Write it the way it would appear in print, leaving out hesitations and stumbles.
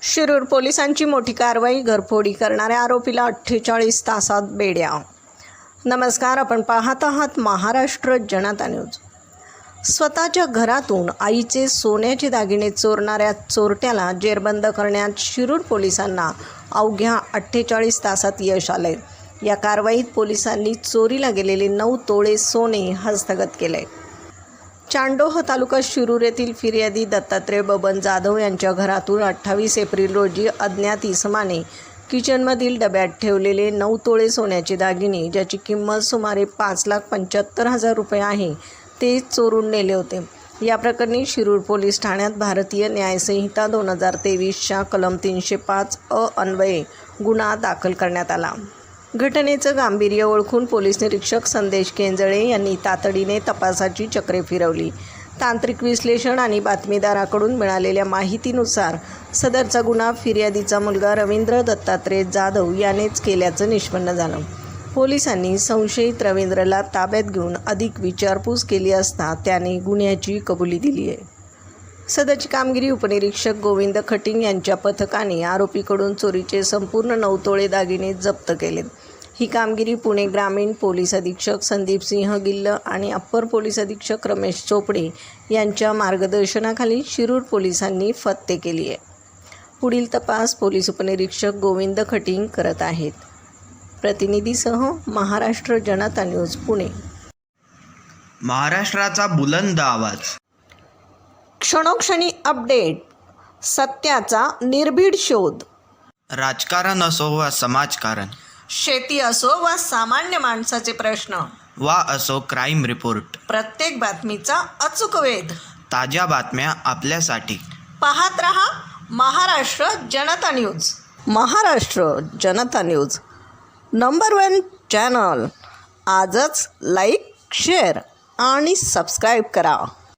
शिरूर पोलिसांची मोठी कारवाई, घरफोडी करणाऱ्या आरोपीला 48 तासात बेड्या. नमस्कार, आपण पाहत आहात महाराष्ट्र जनता न्यूज. स्वतःच्या घरातून आईचे सोन्याचे दागिने चोरणाऱ्या चोरट्याला जेरबंद करण्यात शिरूर पोलिसांना अवघ्या 48 तासात यश आले. या कारवाईत पोलिसांनी चोरीला गेलेले 9 तोळे सोने हस्तगत केले. चांडोह तालुका शिरूर येथील फिर्यादी दत्तात्रय बबन जाधव यांच्या घरातून 28 एप्रिल रोजी अज्ञात इसमाने किचनमधील डब्यात ठेवलेले 9 तोळे सोन्याचे दागिने, ज्याची किंमत सुमारे 5,75,000 रुपये आहे, ते चोरून नेले होते. या प्रकरणी शिरूर पोलीस ठाण्यात भारतीय न्यायसंहिता 2023च्या कलम 305 अन्वये गुन्हा दाखल करण्यात आला. घटनेचं गांभीर्य ओळखून पोलीस निरीक्षक संदेश केंजळे यांनी तातडीने तपासाची चक्रे फिरवली. तांत्रिक विश्लेषण आणि बातमीदाराकडून मिळालेल्या माहितीनुसार सदरचा गुन्हा फिर्यादीचा मुलगा रवींद्र दत्तात्रय जाधव यानेच केल्याचं निष्पन्न झालं. पोलिसांनी संशयित रवींद्रला ताब्यात घेऊन अधिक विचारपूस केली असता त्याने गुन्ह्याची कबुली दिली आहे. सदरची कामगिरी उपनिरीक्षक गोविंद खटिंग यांच्या पथकाने आरोपीकडून चोरीचे संपूर्ण 9 तोळे दागिने जप्त केलेत. ही कामगिरी पुणे ग्रामीण पोलीस अधीक्षक संदीप सिंह गिल्ल आणि अप्पर पोलीस अधीक्षक रमेश चोपडे यांच्या मार्गदर्शनाखाली शिरूर पोलिसांनी फत्ते केली आहे. पुढील तपास पोलीस उपनिरीक्षक गोविंद खटिंग करत आहेत. प्रतिनिधीसह महाराष्ट्र जनता न्यूज, पुणे. महाराष्ट्राचा बुलंद आवाज. क्षणोक्षणी अपडेट, सत्याचा निर्भीड शोध. राजकारण असो वा समाजकारण, शेती असो वा सामान्य माणसाचे प्रश्न, वा असो क्राईम रिपोर्ट, प्रत्येक बातमीचा अचूक वेध. ताज्या बातम्या आपल्यासाठी. पाहत रहा महाराष्ट्र जनता न्यूज. महाराष्ट्र जनता न्यूज नंबर 1 चॅनल. आजच लाईक, शेअर आणि सबस्क्राईब करा.